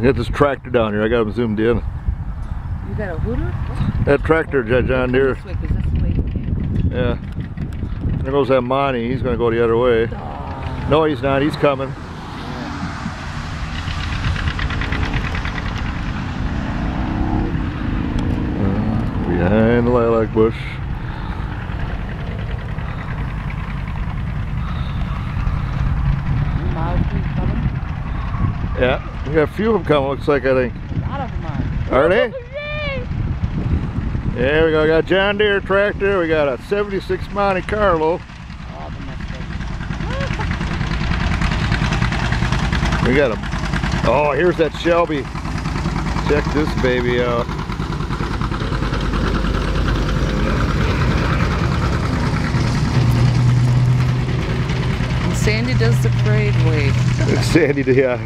Get this tractor down here. I got him zoomed in. You got a hooter? That tractor, John Deere. This way, 'cause that's the way you came. Yeah. There goes that Monty. He's going to go the other way. No, he's not. He's coming. Behind the lilac bush. Yeah, we got a few of them coming, looks like, I think. A lot of them are. Are they? Yeah, we got John Deere tractor, we got a 76 Monte Carlo. Oh, the Mustang. We got a, oh, here's that Shelby. Check this baby out. And Sandy does the parade wave. Sandy, yeah.